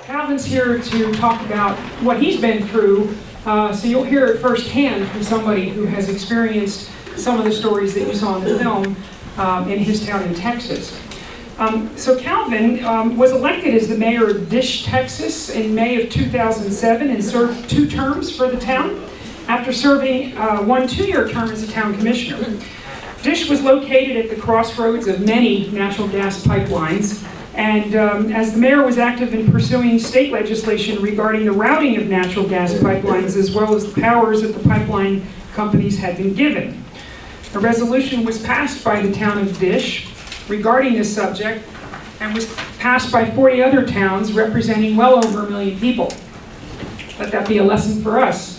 Calvin's here to talk about what he's been through, so you'll hear it firsthand from somebody who has experienced some of the stories that you saw in the film in his town in Texas. So Calvin was elected as the mayor of Dish, Texas in May of 2007 and served 2 terms for the town after serving one 2-year term as a town commissioner. Dish was located at the crossroads of many natural gas pipelines, and as the mayor was active in pursuing state legislation regarding the routing of natural gas pipelines as well as the powers that the pipeline companies had been given. A resolution was passed by the town of Dish regarding this subject and was passed by 40 other towns representing well over 1 million people. Let that be a lesson for us.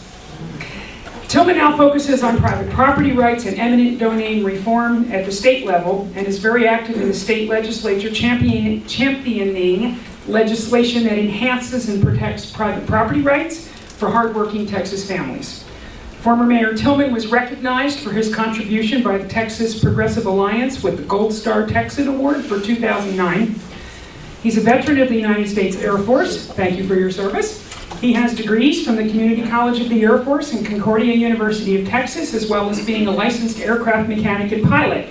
Tillman now focuses on private property rights and eminent domain reform at the state level and is very active in the state legislature championing legislation that enhances and protects private property rights for hardworking Texas families. Former Mayor Tillman was recognized for his contribution by the Texas Progressive Alliance with the Gold Star Texan Award for 2009. He's a veteran of the United States Air Force. Thank you for your service. He has degrees from the Community College of the Air Force and Concordia University of Texas, as well as being a licensed aircraft mechanic and pilot.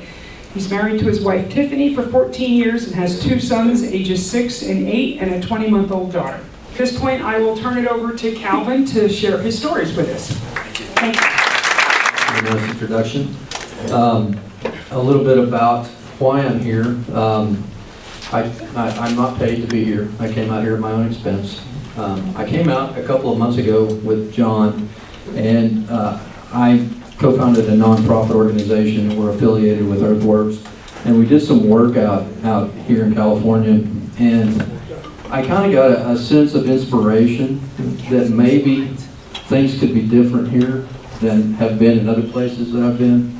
He's married to his wife Tiffany for 14 years and has 2 sons, ages 6 and 8, and a 20-month-old daughter. At this point, I will turn it over to Calvin to share his stories with us. Thank you. Very nice introduction. A little bit about why I'm here. I'm not paid to be here. I came out here at my own expense. I came out a couple of months ago with John, and I co-founded a nonprofit organization. We're affiliated with Earthworks, and we did some work out here in California, and I kind of got a sense of inspiration that maybe things could be different here than have been in other places that I've been.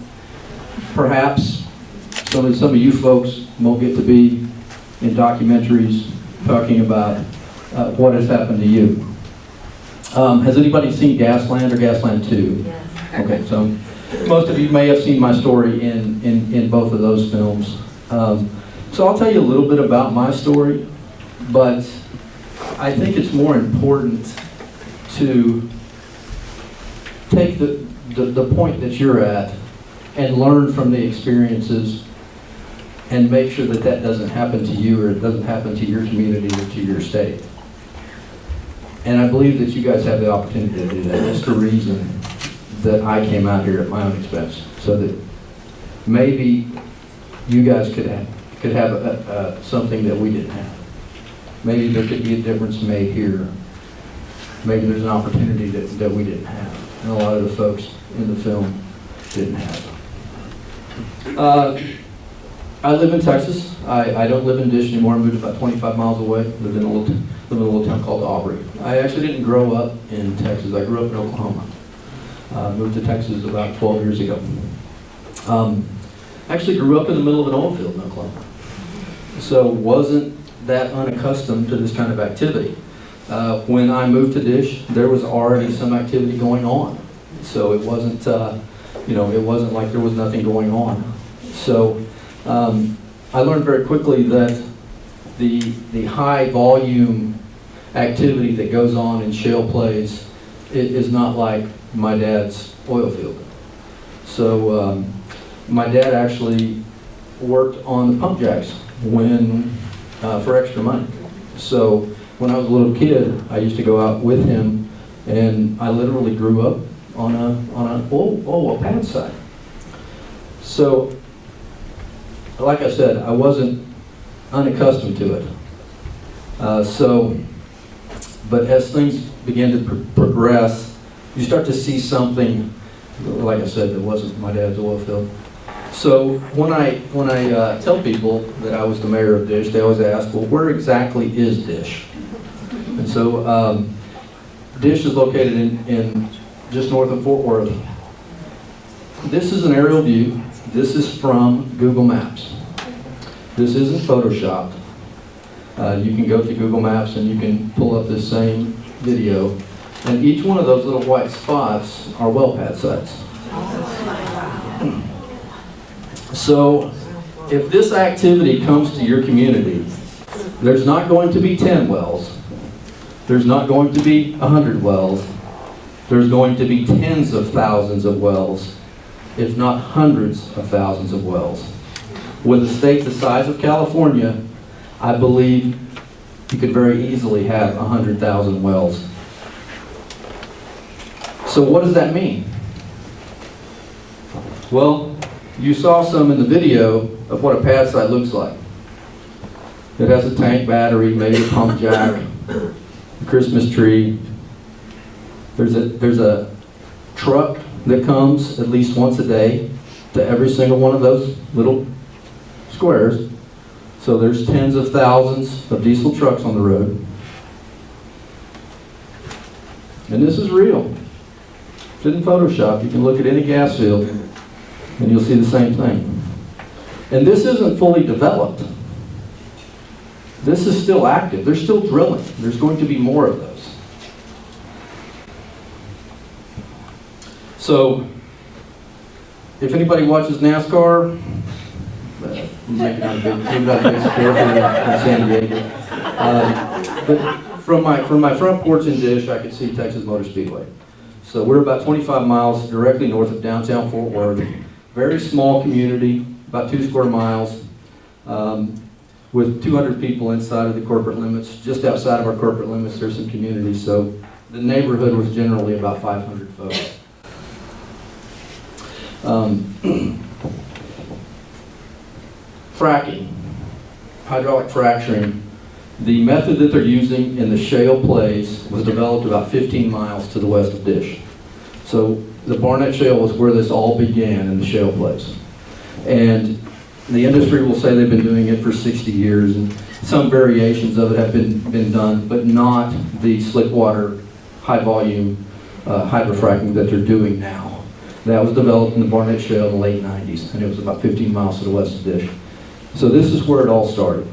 Perhaps some of you folks won't get to be in documentaries talking about what has happened to you. Has anybody seen Gasland or Gasland 2? Yes. Okay, so most of you may have seen my story in both of those films. So I'll tell you a little bit about my story, but I think it's more important to take the point that you're at and learn from the experiences and make sure that that doesn't happen to you or it doesn't happen to your community or to your state. And I believe that you guys have the opportunity to do that. That's the reason that I came out here at my own expense, so that maybe you guys could have something that we didn't have. Maybe there could be a difference made here. Maybe there's an opportunity that we didn't have, and a lot of the folks in the film didn't have. I live in Texas. I don't live in Dish anymore. I moved about 25 miles away. Live in a little town called Aubrey. I actually didn't grow up in Texas. I grew up in Oklahoma. Moved to Texas about 12 years ago. Actually grew up in the middle of an oil field in Oklahoma. So wasn't that unaccustomed to this kind of activity. When I moved to Dish, there was already some activity going on. So it wasn't, it wasn't like there was nothing going on. So I learned very quickly that the high volume activity that goes on in shale plays is not like my dad's oil field. So my dad actually worked on the pump jacks for extra money. So when I was a little kid, I used to go out with him, and I literally grew up on an oil pad site. So, like I said, I wasn't unaccustomed to it. But as things began to progress, you start to see something, like I said, that wasn't my dad's oil field. So when I tell people that I was the mayor of Dish, they always ask, well, where exactly is Dish? And so Dish is located in just north of Fort Worth. This is an aerial view. This is from Google Maps. This isn't photoshopped. You can go to Google Maps and you can pull up this same video. And each one of those little white spots are well pad sites. So if this activity comes to your community, there's not going to be 10 wells. There's not going to be 100 wells. There's going to be tens of thousands of wells, if not hundreds of thousands of wells. With a state the size of California, I believe you could very easily have 100,000 wells. So what does that mean? Well, you saw some in the video of what a pad site looks like. It has a tank battery, maybe a pump jack, a Christmas tree. There's a truck that comes at least once a day to every single one of those little squares. So there's tens of thousands of diesel trucks on the road. And this is real. It's in Photoshop. You can look at any gas field and you'll see the same thing. And this isn't fully developed. This is still active. They're still drilling. There's going to be more of those. So, if anybody watches NASCAR, maybe not a big sport in San Diego. But from my front porch in Dish, I could see Texas Motor Speedway. So we're about 25 miles directly north of downtown Fort Worth. Very small community, about 2 square miles, with 200 people inside of the corporate limits. Just outside of our corporate limits, there's some communities. So the neighborhood was generally about 500 folks. Fracking, hydraulic fracturing. The method that they're using in the shale plays was developed about 15 miles to the west of Dish. So the Barnett Shale was where this all began in the shale plays. And the industry will say they've been doing it for 60 years, and some variations of it have been done, but not the slick water, high volume hydrofracking that they're doing now. That was developed in the Barnett Shale in the late 90s, and it was about 15 miles to the west of Dish. So this is where it all started.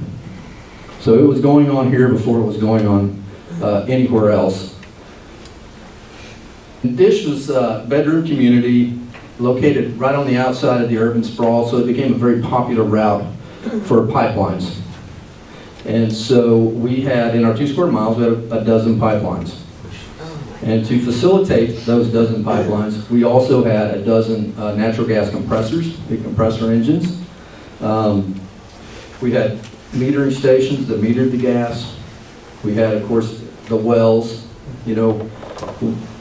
So it was going on here before it was going on anywhere else. Dish was a bedroom community located right on the outside of the urban sprawl, so it became a very popular route for pipelines. And so we had, in our 2 square miles, we had a dozen pipelines. And to facilitate those dozen pipelines, we also had a dozen natural gas compressors, big compressor engines. We had metering stations that metered the gas. We had, of course, the wells. You know,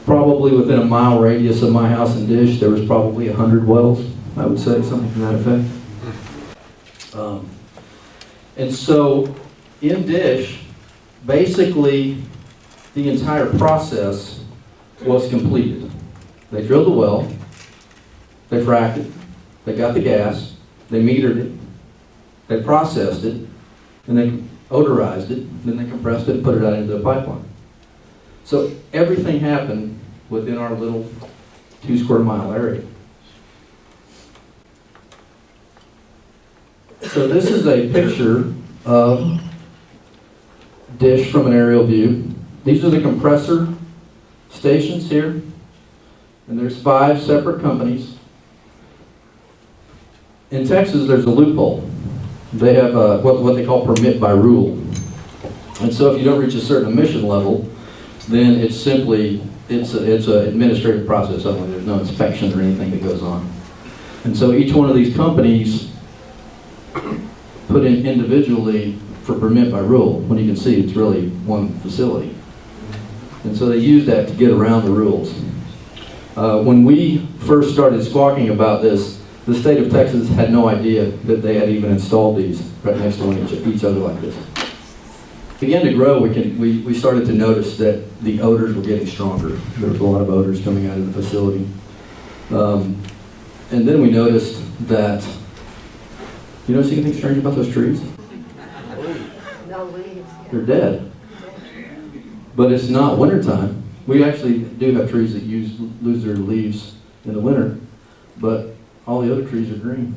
probably within a mile radius of my house in Dish, there was probably 100 wells, I would say, something to that effect. And so in Dish, basically, the entire process was completed. They drilled the well, they fracked it, they got the gas, they metered it, they processed it, and they odorized it, then they compressed it and put it out into the pipeline. So everything happened within our little 2 square mile area. So this is a picture of Dish from an aerial view. These are the compressor stations here, and there's 5 separate companies. In Texas, there's a loophole. They have what they call permit by rule. And so if you don't reach a certain emission level, then it's simply, it's an administrative process only. There's no inspection or anything that goes on. And so each one of these companies put in individually for permit by rule, when you can see it's really one facility. And so they use that to get around the rules. When we first started squawking about this, the state of Texas had no idea that they had even installed these right next to each other like this. Began to grow, we started to notice that the odors were getting stronger. There was a lot of odors coming out of the facility. And then we noticed that, you notice anything strange about those trees? No leaves. They're dead. But it's not wintertime. We actually do have trees that lose their leaves in the winter, but all the other trees are green.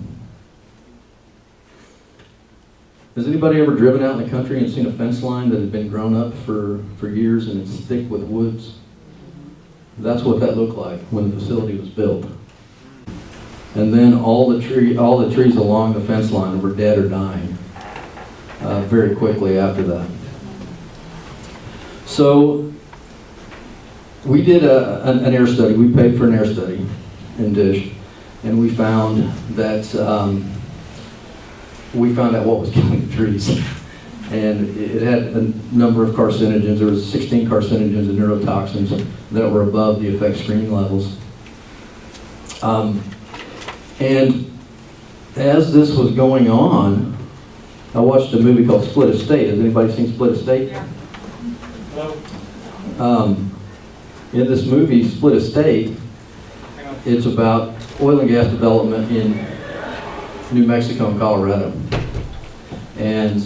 Has anybody ever driven out in the country and seen a fence line that had been grown up for years and it's thick with woods? That's what that looked like when the facility was built. And then all the trees along the fence line were dead or dying very quickly after that. So we did an air study. We paid for an air study in Dish, and we found that what was killing the trees. And it had a number of carcinogens. There was 16 carcinogens and neurotoxins that were above the effect screening levels. And as this was going on, I watched a movie called Split Estate. Has anybody seen Split Estate? Yeah. In this movie, Split Estate, it's about oil and gas development in New Mexico and Colorado. And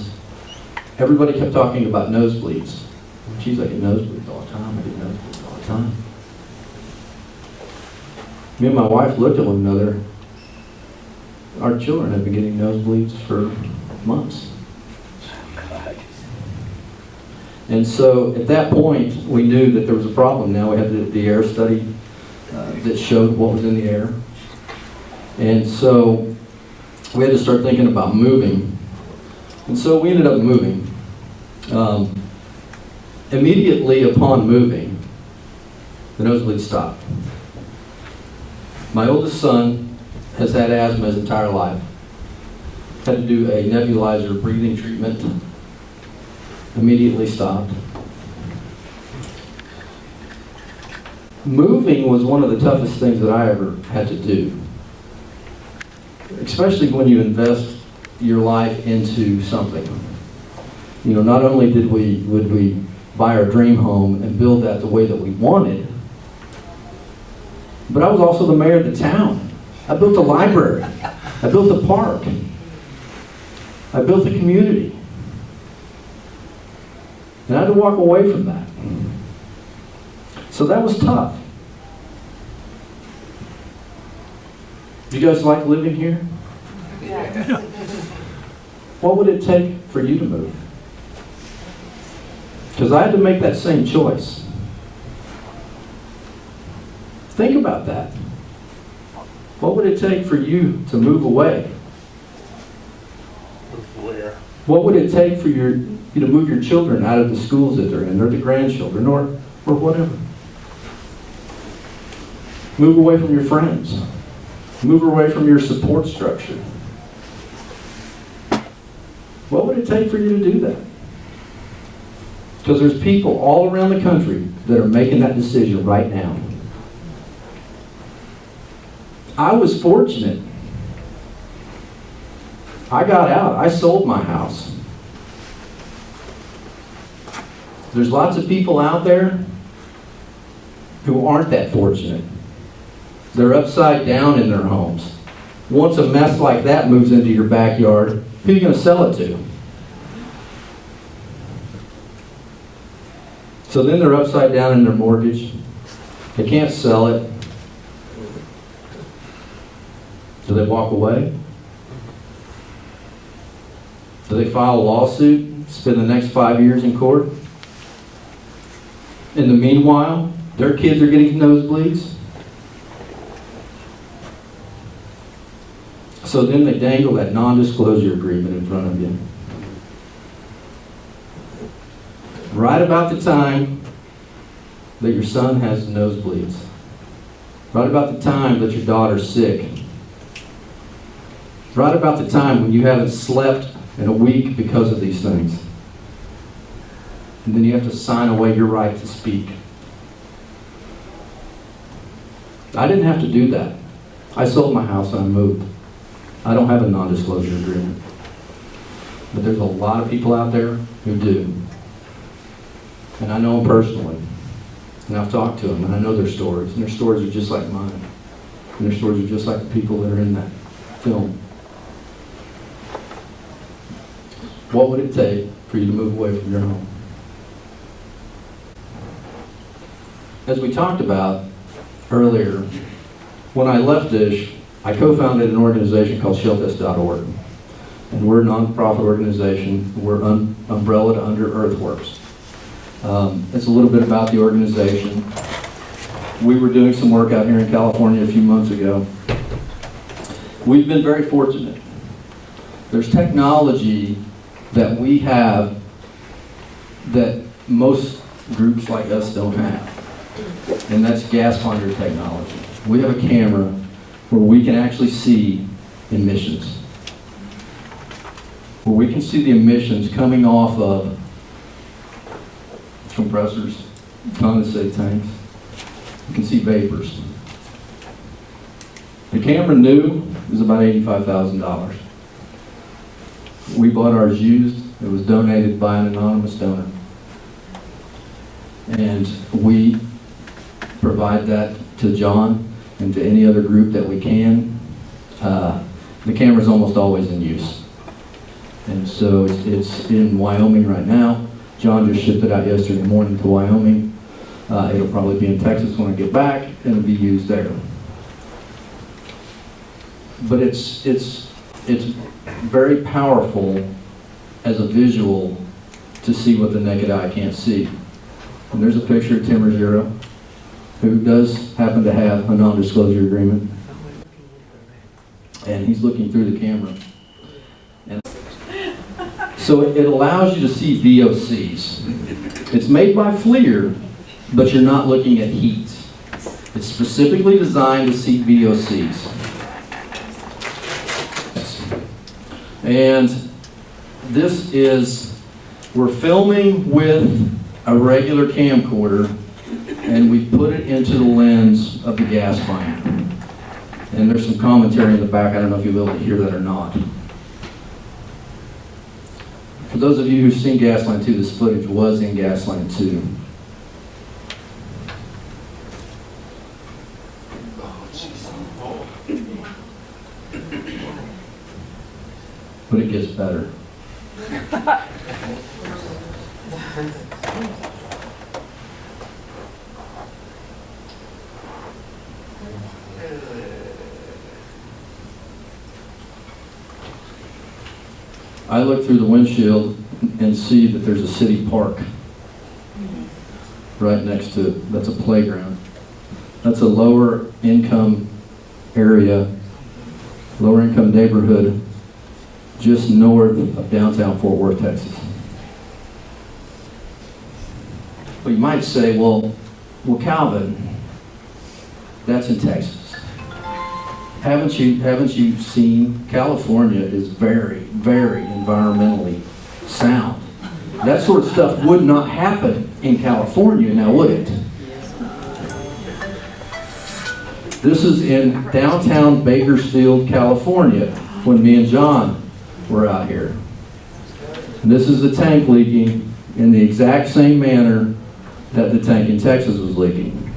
everybody kept talking about nosebleeds. Geez, I get nosebleeds all the time. I get nosebleeds all the time. Me and my wife looked at one another. Our children have been getting nosebleeds for months. And so at that point, we knew that there was a problem. Now we had the air study that showed what was in the air. And so we had to start thinking about moving. And so we ended up moving. Immediately upon moving, the nosebleed stopped. My oldest son has had asthma his entire life. Had to do a nebulizer breathing treatment. Immediately stopped. Moving was one of the toughest things that I ever had to do. Especially when you invest your life into something. You know, not only would we buy our dream home and build that the way that we wanted, but I was also the mayor of the town. I built a library. I built a park. I built a community. And I had to walk away from that. So that was tough. Do you guys like living here? Yeah. What would it take for you to move? Because I had to make that same choice. Think about that. What would it take for you to move away? Move where? What would it take for you to move your children out of the schools that they're in, or the grandchildren, or whatever? Move away from your friends. Move away from your support structure. What would it take for you to do that? Because there's people all around the country that are making that decision right now. I was fortunate. I got out. I sold my house. There's lots of people out there who aren't that fortunate. They're upside down in their homes. Once a mess like that moves into your backyard, who are you going to sell it to? So then they're upside down in their mortgage. They can't sell it. Do they walk away? Do they file a lawsuit, spend the next 5 years in court? In the meanwhile, their kids are getting nosebleeds. So then they dangle that non-disclosure agreement in front of you. Right about the time that your son has nosebleeds. Right about the time that your daughter's sick. Right about the time when you haven't slept in a week because of these things. And then you have to sign away your right to speak. I didn't have to do that. I sold my house and I moved. I don't have a non-disclosure agreement. But there's a lot of people out there who do. And I know them personally. And I've talked to them and I know their stories. And their stories are just like mine. And their stories are just like the people that are in that film. What would it take for you to move away from your home? As we talked about earlier, when I left Dish, I co-founded an organization called Sheltest.org. And we're a nonprofit organization. We're umbrellaed under Earthworks. It's a little bit about the organization. We were doing some work out here in California a few months ago. We've been very fortunate. There's technology that we have that most groups like us don't have. And that's gas finder technology. We have a camera where we can actually see emissions. Where we can see the emissions coming off of compressors, condensate tanks. You can see vapors. The camera new is about $85,000. We bought ours used. It was donated by an anonymous donor. And we provide that to John and to any other group that we can. The camera's almost always in use. And so it's in Wyoming right now. John just shipped it out yesterday morning to Wyoming. It'll probably be in Texas when I get back, and it'll be used there. But it's very powerful as a visual to see what the naked eye can't see. And there's a picture of Tim Ruggiero, who does happen to have a non-disclosure agreement. And he's looking through the camera. And so it allows you to see VOCs. It's made by FLIR, but you're not looking at heat. It's specifically designed to see VOCs. And this is, we're filming with a regular camcorder, and we put it into the lens of the gas finder. And there's some commentary in the back. I don't know if you'll be able to hear that or not. For those of you who've seen Gasline 2, this footage was in Gasline 2. But it gets better. I look through the windshield and see that there's a city park right next to it. That's a playground. That's a lower income area, lower income neighborhood just north of downtown Fort Worth, Texas. Well, you might say, well, Calvin, that's in Texas. Haven't you seen California is very, very environmentally sound. That sort of stuff would not happen in California, now would it? This is in downtown Bakersfield, California, when me and John were out here. And this is the tank leaking in the exact same manner that the tank in Texas was leaking.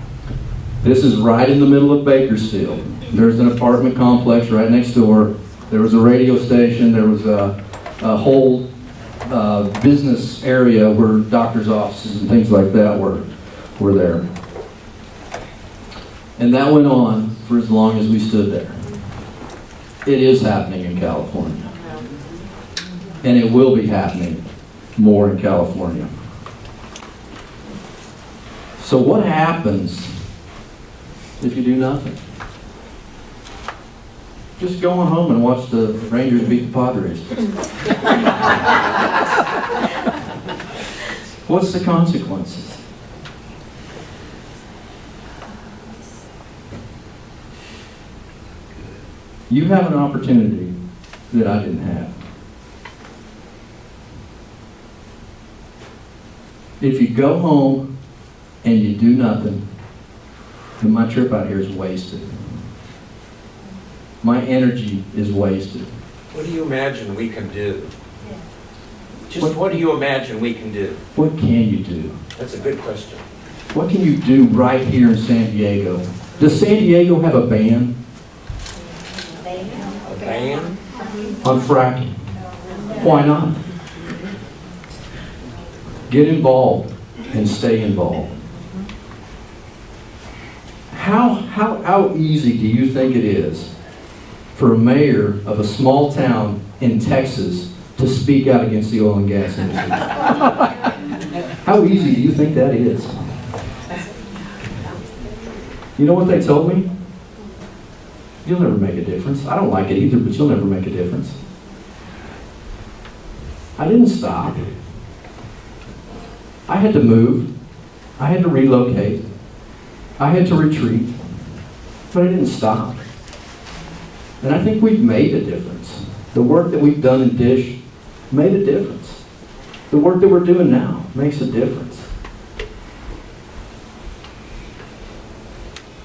This is right in the middle of Bakersfield. There's an apartment complex right next door. There was a radio station. There was a whole business area where doctors' offices and things like that were there. And that went on for as long as we stood there. It is happening in California. And it will be happening more in California. So what happens if you do nothing? Just going home and watch the Rangers beat the Padres. What's the consequences? You have an opportunity that I didn't have. If you go home and you do nothing, then my trip out here is wasted. My energy is wasted. What do you imagine we can do? Just what do you imagine we can do? What can you do? That's a good question. What can you do right here in San Diego? Does San Diego have a ban A ban? on fracking? Why not? Get involved and stay involved. How easy do you think it is for a mayor of a small town in Texas to speak out against the oil and gas industry? How easy do you think that is? You know what they told me? You'll never make a difference. I don't like it either, but you'll never make a difference. I didn't stop. I had to move. I had to relocate. I had to retreat. But I didn't stop. And I think we've made a difference. The work that we've done in Dish made a difference. The work that we're doing now makes a difference.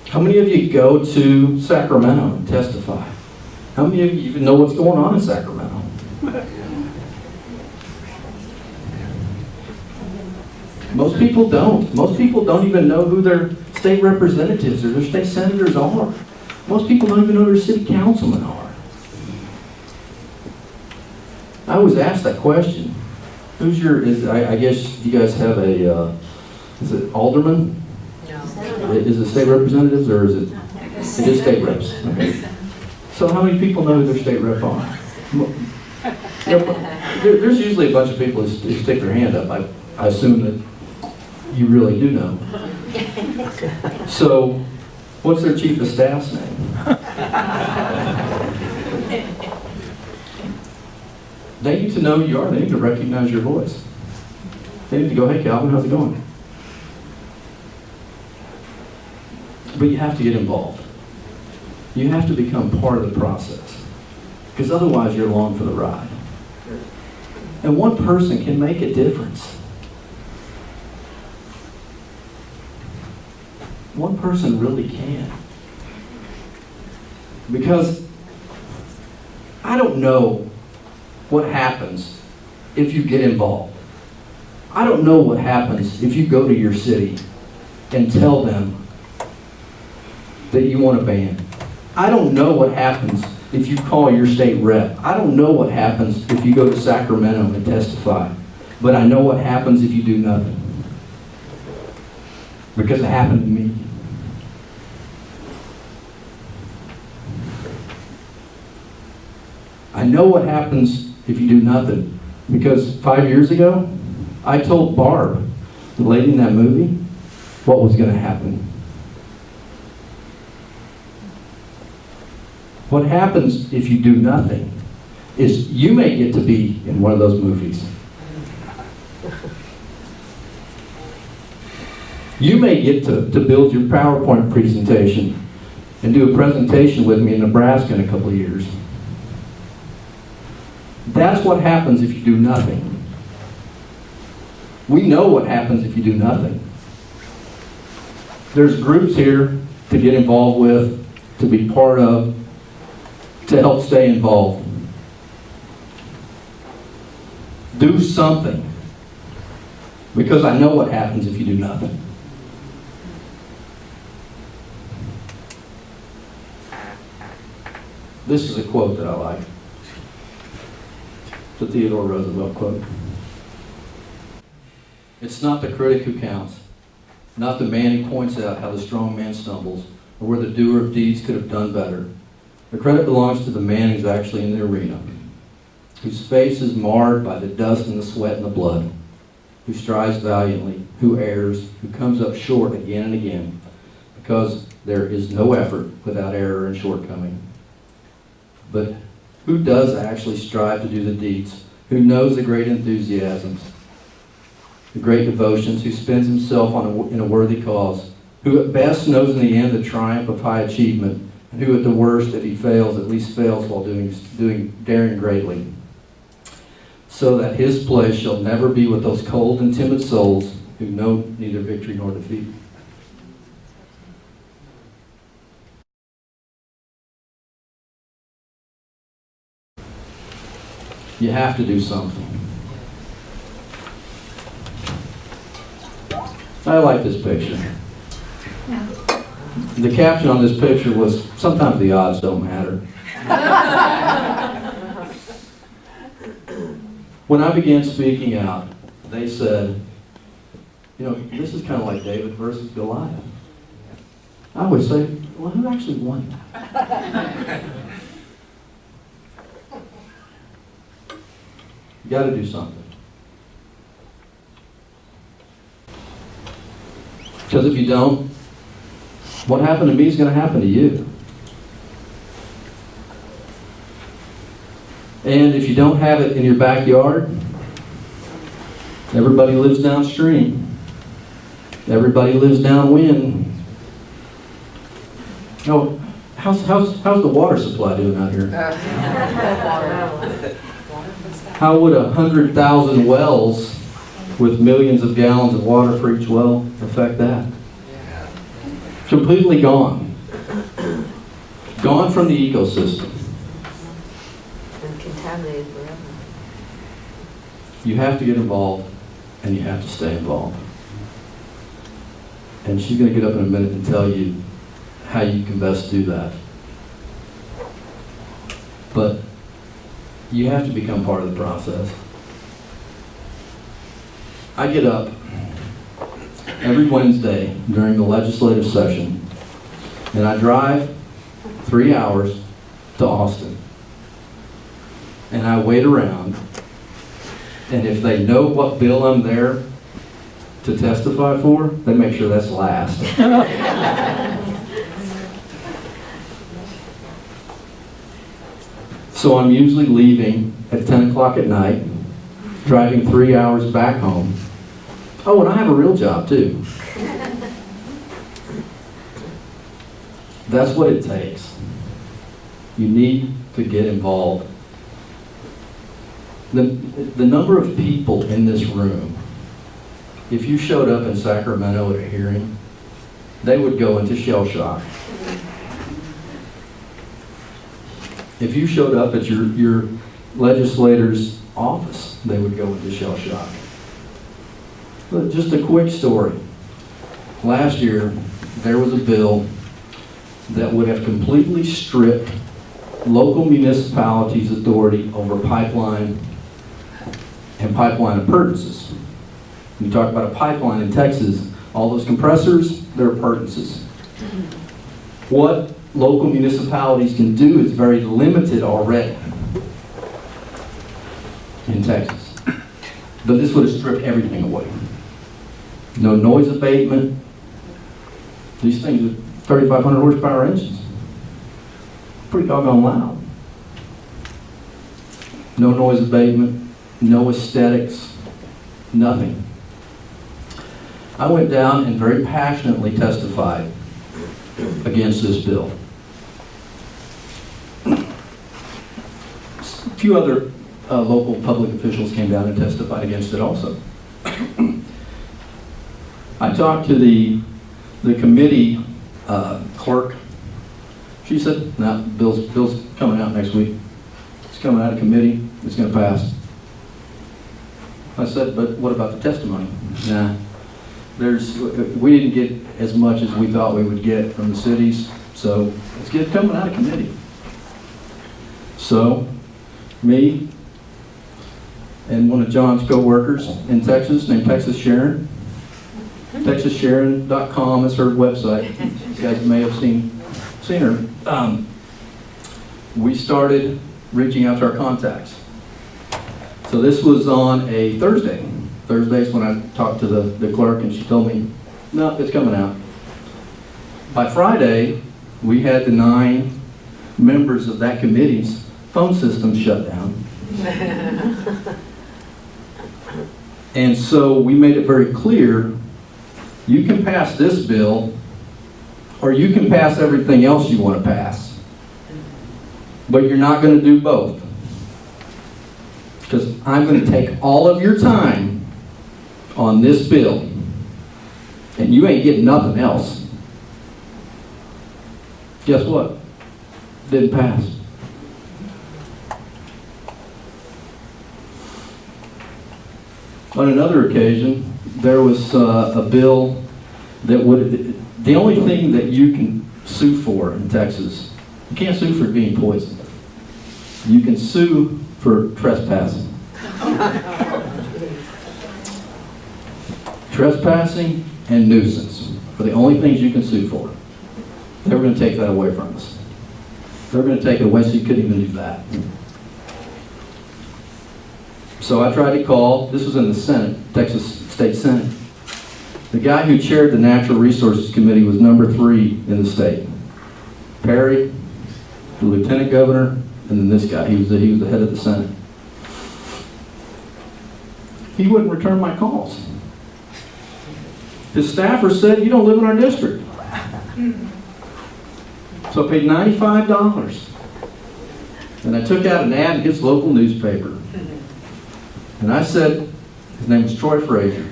How many of you go to Sacramento and testify? How many of you even know what's going on in Sacramento? Most people don't. Most people don't even know who their state representatives or their state senators are. Most people don't even know who their city councilmen are. I was asked that question. Who's your, I guess you guys have a, is it alderman? No. Is it state representatives or is it is state reps? Okay. So how many people know who their state rep are? There's usually a bunch of people who stick their hand up. I assume that you really do know. So, what's their chief of staff's name? They need to know who you are. They need to recognize your voice. They need to go, hey Calvin, how's it going? But you have to get involved. You have to become part of the process. Because otherwise you're along for the ride. And one person can make a difference. One person really can. Because I don't know what happens if you get involved. I don't know what happens if you go to your city and tell them that you want a band. I don't know what happens if you call your state rep. I don't know what happens if you go to Sacramento and testify. But I know what happens if you do nothing. Because it happened to me. I know what happens if you do nothing. Because 5 years ago, I told Barb, the lady in that movie, what was going to happen. What happens if you do nothing is you may get to be in one of those movies. You may get to build your PowerPoint presentation and do a presentation with me in Nebraska in a couple of years. That's what happens if you do nothing. We know what happens if you do nothing. There's groups here to get involved with, to be part of, to help stay involved. Do something. Because I know what happens if you do nothing. This is a quote that I like. It's a Theodore Roosevelt quote. It's not the critic who counts, not the man who points out how the strong man stumbles, or where the doer of deeds could have done better. The credit belongs to the man who's actually in the arena, whose face is marred by the dust and the sweat and the blood, who strives valiantly, who errs, who comes up short again and again, because there is no effort without error and shortcoming. But who does actually strive to do the deeds, who knows the great enthusiasms, the great devotions, who spends himself in a worthy cause, who at best knows in the end the triumph of high achievement, and who at the worst, if he fails, at least fails while daring greatly, so that his place shall never be with those cold and timid souls who know neither victory nor defeat. You have to do something. I like this picture. The caption on this picture was, sometimes the odds don't matter. When I began speaking out, they said, you know, this is kind of like David versus Goliath. I would say, well, who actually won that? You got to do something. Because if you don't, what happened to me is going to happen to you. And if you don't have it in your backyard, everybody lives downstream. Everybody lives downwind. Oh, how's the water supply doing out here? How would 100,000 wells with millions of gallons of water for each well affect that? Completely gone. Gone from the ecosystem. And contaminated forever. You have to get involved, and you have to stay involved. And she's going to get up in a minute and tell you how you can best do that. But you have to become part of the process. I get up every Wednesday during the legislative session, and I drive 3 hours to Austin. And I wait around, and if they know what bill I'm there to testify for, they make sure that's last. So I'm usually leaving at 10 o'clock at night, driving 3 hours back home. Oh, and I have a real job too. That's what it takes. You need to get involved. The number of people in this room, if you showed up in Sacramento at a hearing, they would go into shell shock. If you showed up at your legislator's office, they would go into shell shock. But just a quick story. Last year, there was a bill that would have completely stripped local municipalities' authority over pipeline and pipeline appurtenances. When you talk about a pipeline in Texas, all those compressors, they're appurtenances. What local municipalities can do is very limited already in Texas. But this would have stripped everything away. No noise abatement. These things are 3,500 horsepower engines. Pretty doggone loud. No noise abatement, no aesthetics, nothing. I went down and very passionately testified against this bill. A few other local public officials came down and testified against it also. I talked to the committee clerk. She said, "No, bill's coming out next week. It's coming out of committee. It's going to pass." I said, "But what about the testimony?" Nah. We didn't get as much as we thought we would get from the cities, so let's get it coming out of committee. So, me and one of John's co-workers in Texas named Texas Sharon. TexasSharon.com is her website. You guys may have seen her. We started reaching out to our contacts. So this was on a Thursday. Thursday's when I talked to the clerk, and she told me, "No, it's coming out." By Friday, we had the 9 members of that committee's phone system shut down. And so we made it very clear, you can pass this bill, or you can pass everything else you want to pass. But you're not going to do both. Because I'm going to take all of your time on this bill, and you ain't getting nothing else. Guess what? Didn't pass. On another occasion, there was a bill that the only thing that you can sue for in Texas, you can't sue for being poisoned. You can sue for trespassing. Trespassing and nuisance are the only things you can sue for. They were going to take that away from us. They were going to take it away so you couldn't even do that. So I tried to call, this was in the Senate, Texas State Senate. The guy who chaired the Natural Resources Committee was number 3 in the state. Perry, the lieutenant governor, and then this guy, he was the head of the Senate. He wouldn't return my calls. His staffer said, you don't live in our district. So I paid $95. And I took out an ad in his local newspaper. And I said, his name was Troy Frazier.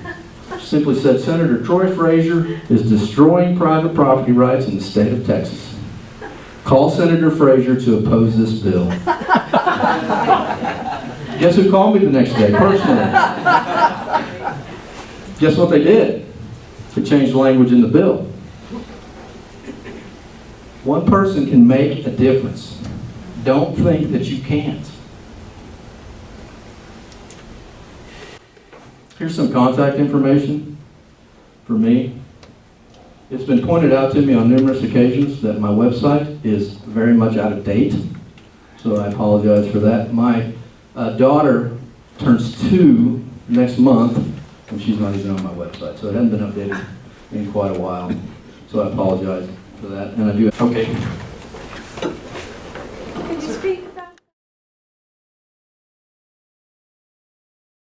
Simply said, Senator Troy Frazier is destroying private property rights in the state of Texas. Call Senator Frazier to oppose this bill. Guess who called me the next day, personally? Guess what they did? They changed the language in the bill. One person can make a difference. Don't think that you can't. Here's some contact information for me. It's been pointed out to me on numerous occasions that my website is very much out of date, so I apologize for that. My daughter turns 2 next month, and she's not even on my website, so it hasn't been updated in quite a while. So I apologize for that, and I do. Okay.